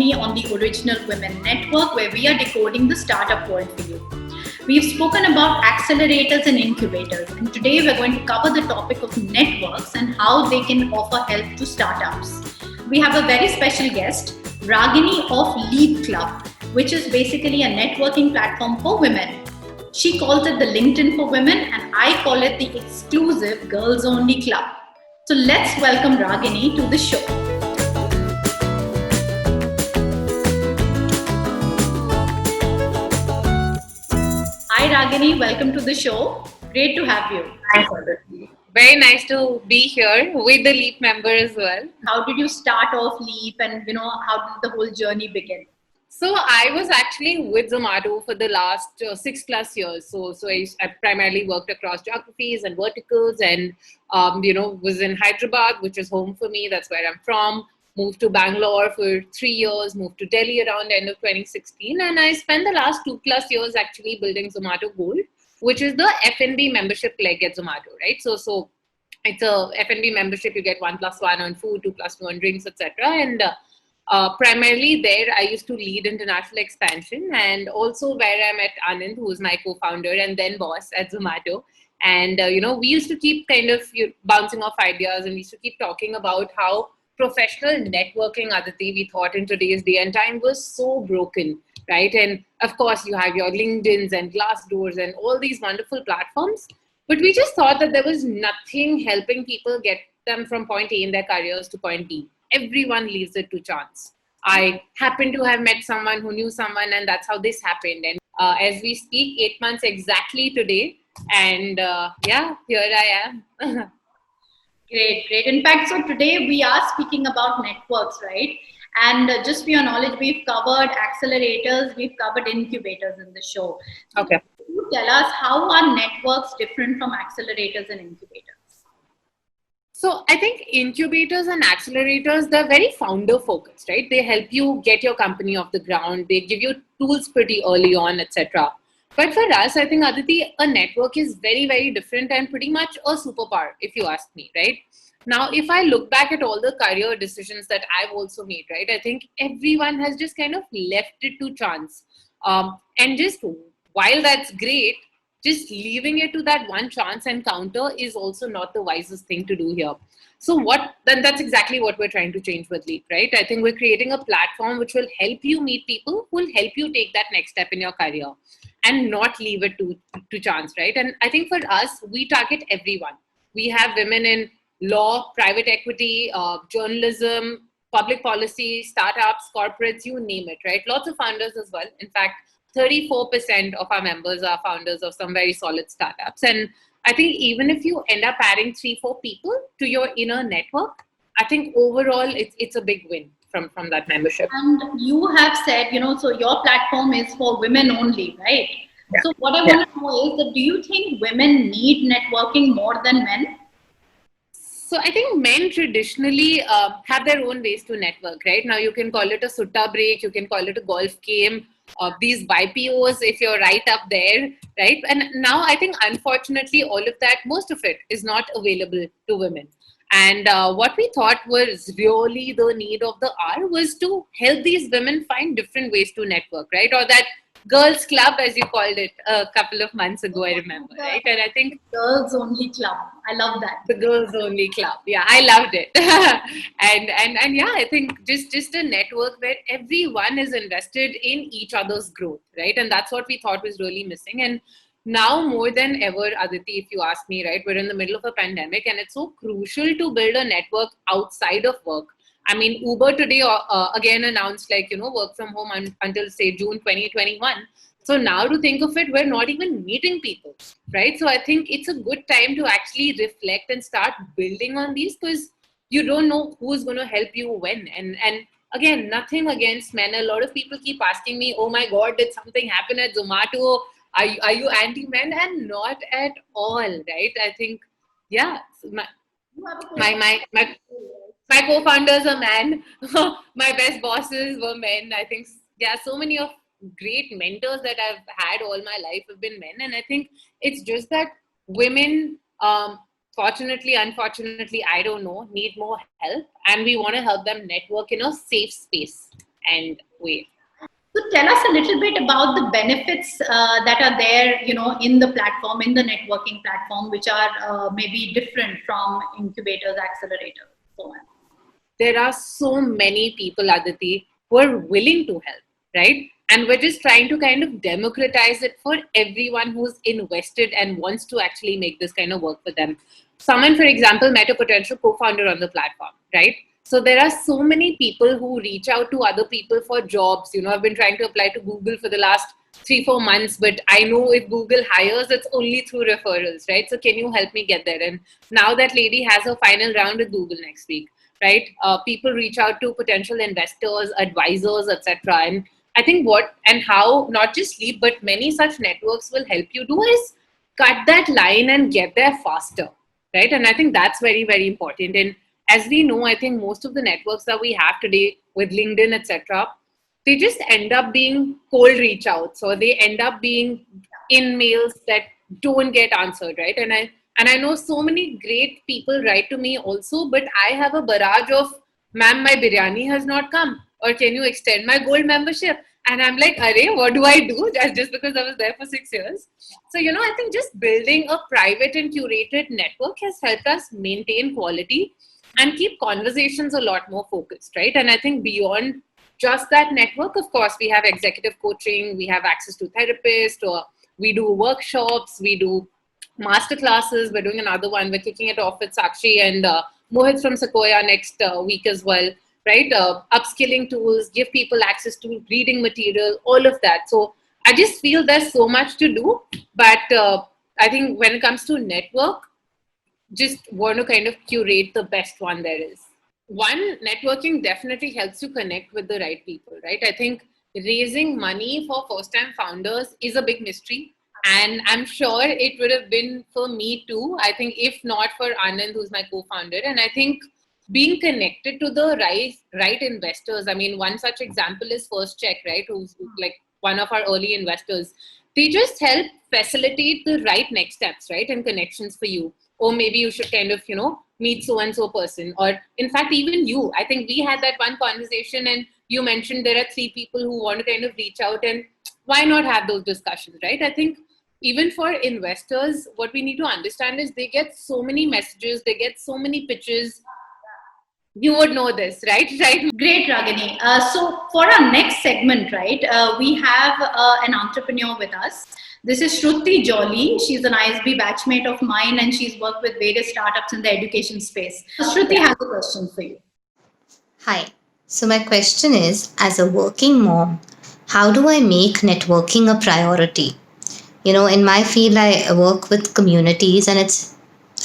me on the Original Women Network, where we are decoding the startup world for you. We've spoken about accelerators and incubators, and today we're going to cover the topic of networks and how they can offer help to startups. We have a very special guest, Ragini of Leap Club, which is basically a networking platform for women. She calls it the LinkedIn for women, and I call it the exclusive girls only club. So let's welcome Ragini to the show. Hi Ragini, welcome to the show. Great to have you. Thanks, Aditi. Very nice to be here with the Leap member as well. How did you start off Leap, and how did the whole journey begin? So I was actually with Zomato for the last 6+ years. So I primarily worked across geographies and verticals, and was in Hyderabad, which is home for me. That's where I'm from. Moved to Bangalore for 3 years. Moved to Delhi around the end of 2016, and I spent the last 2+ years actually building Zomato Gold, which is the F&B membership leg at Zomato, right? So it's a F&B membership. You get 1+1 on food, 2+2 on drinks, etc. And primarily there, I used to lead international expansion, and also where I met Anand, who was my co-founder and then boss at Zomato. And, we used to keep kind of bouncing off ideas, and we used to keep talking about how professional networking, Aditi, we thought in today's day and time was so broken, right? And of course, you have your LinkedIns and Glassdoors and all these wonderful platforms. But we just thought that there was nothing helping people get them from point A in their careers to point B. Everyone leaves it to chance. I happen to have met someone who knew someone, and that's how this happened. And as we speak, 8 months exactly today. And here I am. Great. In fact, so today we are speaking about networks, right? And just for your knowledge, we've covered accelerators, we've covered incubators in the show. Okay. Can you tell us how are networks different from accelerators and incubators? So I think incubators and accelerators, they're very founder focused, right? They help you get your company off the ground. They give you tools pretty early on, etc. But for us, I think, Aditi, a network is very, very different and pretty much a superpower, if you ask me, right? Now, if I look back at all the career decisions that I've also made, right, I think everyone has just kind of left it to chance. And just while that's great, just leaving it to that one chance encounter is also not the wisest thing to do here. So then that's exactly what we're trying to change with Leap, right? I think we're creating a platform which will help you meet people who will help you take that next step in your career and not leave it to chance, right? And I think for us, we target everyone. We have women in law, private equity, journalism, public policy, startups, corporates, you name it, right? Lots of founders as well. In fact, 34% of our members are founders of some very solid startups. And I think even if you end up adding 3-4 people to your inner network, I think overall it's a big win from that membership. And you have said, so your platform is for women only, right? Yeah. So what I want to know is that do you think women need networking more than men? So I think men traditionally have their own ways to network, right? Now you can call it a sutta break, you can call it a golf game, these YPOs if you're right up there, right? And now I think unfortunately all of that, most of it is not available to women. And what we thought was really the need of the hour was to help these women find different ways to network, right? Or that girls club, as you called it a couple of months ago, I remember, right? And I think girls only club. I love that. The girls only club. Yeah, I loved it. and yeah, I think just a network where everyone is invested in each other's growth, right? And that's what we thought was really missing. And now more than ever, Aditi, if you ask me, right, we're in the middle of a pandemic, and it's so crucial to build a network outside of work. I mean, Uber today again announced work from home until say June 2021. So now to think of it, we're not even meeting people, right? So I think it's a good time to actually reflect and start building on these, because you don't know who's going to help you when. And again, nothing against men. A lot of people keep asking me, oh my God, did something happen at Zomato? Are you anti-men? And not at all, right? I think, yeah, my co-founders are men. My best bosses were men. I think, yeah, so many of great mentors that I've had all my life have been men. And I think it's just that women, fortunately, unfortunately, I don't know, need more help. And we want to help them network in a safe space. end way. So tell us a little bit about the benefits that are there, in the platform, in the networking platform, which are maybe different from incubators, accelerators, so on. There are so many people, Aditi, who are willing to help, right? And we're just trying to kind of democratize it for everyone who's invested and wants to actually make this kind of work for them. Someone, for example, met a potential co-founder on the platform, right? So there are so many people who reach out to other people for jobs. I've been trying to apply to Google for the last 3-4 months, but I know if Google hires, it's only through referrals, right? So can you help me get there? And now that lady has her final round with Google next week, right? People reach out to potential investors, advisors, etc. And I think what and how not just Sleep, but many such networks will help you do is cut that line and get there faster, right? And I think that's very, very important. And as we know, I think most of the networks that we have today with LinkedIn, etc., they just end up being cold reach outs, or they end up being in mails that don't get answered, right? And I know so many great people write to me also, but I have a barrage of, ma'am, my biryani has not come, or can you extend my gold membership? And I'm like, array, what do I do? Just because I was there for 6 years. So, I think just building a private and curated network has helped us maintain quality and keep conversations a lot more focused, right? And I think beyond just that network, of course, we have executive coaching, we have access to therapists, or we do workshops, we do master classes. We're doing another one. We're kicking it off with Sakshi and Mohit from Sequoia next week as well, right? Upskilling tools, give people access to reading material, all of that. So I just feel there's so much to do, but I think when it comes to network, just want to kind of curate the best one there is. One, networking definitely helps you connect with the right people, right? I think raising money for first-time founders is a big mystery. And I'm sure it would have been for me too. I think if not for Anand, who's my co-founder. And I think being connected to the right investors. I mean, one such example is First Check, right? Who's like one of our early investors. They just help facilitate the right next steps, right? And connections for you. Or maybe you should kind of, meet so-and-so person. Or in fact, even you. I think we had that one conversation and you mentioned there are 3 people who want to kind of reach out, and why not have those discussions, right? I think even for investors, what we need to understand is they get so many messages, they get so many pitches. You would know this, right? Right. Great, Ragini. So for our next segment, right, we have an entrepreneur with us. This is Shruti Jolly. She's an ISB batchmate of mine, and she's worked with various startups in the education space. Shruti has a question for you. Hi. So my question is, as a working mom, how do I make networking a priority? In my field, I work with communities, and it's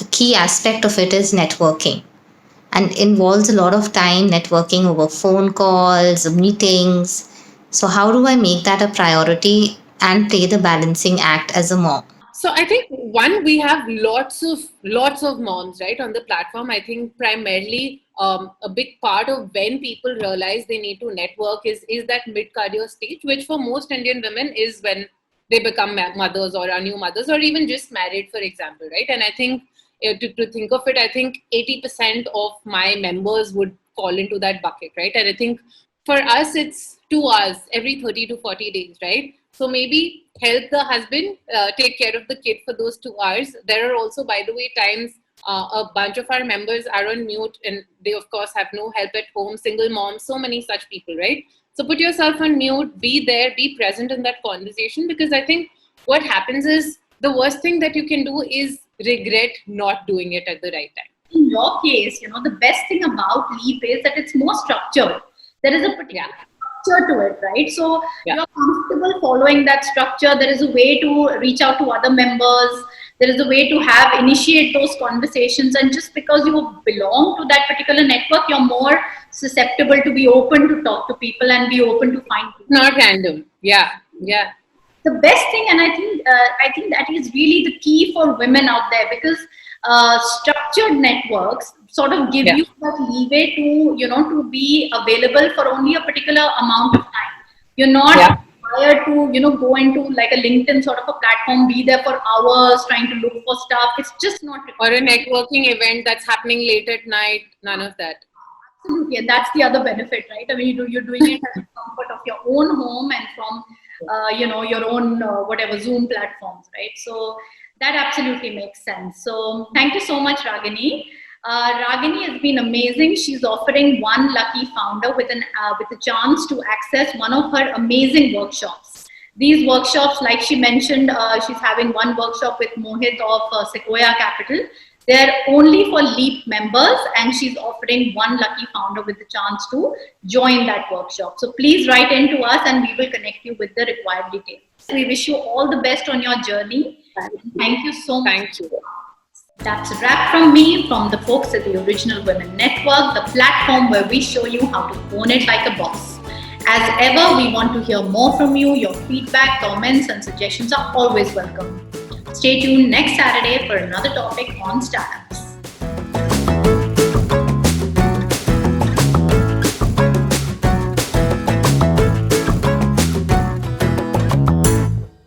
a key aspect of it is networking, and involves a lot of time networking over phone calls, meetings. So how do I make that a priority and play the balancing act as a mom? So I think one, we have lots of moms, right, on the platform. I think primarily a big part of when people realize they need to network is that mid-career stage, which for most Indian women is when they become mothers or are new mothers, or even just married, for example, right? And I think to think of it, I think 80% of my members would fall into that bucket, right? And I think for us, it's 2 hours every 30 to 40 days, right? So maybe help the husband take care of the kid for those 2 hours. There are also, by the way, times a bunch of our members are on mute and they, of course, have no help at home, single moms, so many such people, right? So put yourself on mute, be there, be present in that conversation, because I think what happens is the worst thing that you can do is regret not doing it at the right time. In your case, the best thing about Leap is that it's more structured. There is a particular structure to it, right? So you're comfortable following that structure. There is a way to reach out to other members. There is a way to initiate those conversations. And just because you belong to that particular network, you're more susceptible to be open to talk to people and be open to find people. Not random. Yeah. The best thing, and I think that is really the key for women out there, because structured networks sort of give you that leeway to be available for only a particular amount of time. You're not required to go into like a LinkedIn sort of a platform, be there for hours trying to look for stuff. It's just not required. Or a networking event that's happening late at night. None of that. Absolutely, and that's the other benefit, right? I mean, you're doing it at the comfort of your own home and from your own whatever Zoom platforms, right? So that absolutely makes sense. So thank you so much, Ragini. Ragini has been amazing. She's offering one lucky founder with a chance to access one of her amazing workshops. These workshops, like she mentioned, she's having one workshop with Mohit of Sequoia Capital. They're only for LEAP members, and she's offering one lucky founder with the chance to join that workshop. So please write in to us and we will connect you with the required details. We wish you all the best on your journey. Thank you so much. Thank you. That's a wrap from me, from the folks at the Original Women Network, the platform where we show you how to own it like a boss. As ever, we want to hear more from you. Your feedback, comments, and suggestions are always welcome. Stay tuned next Saturday for another topic on startups.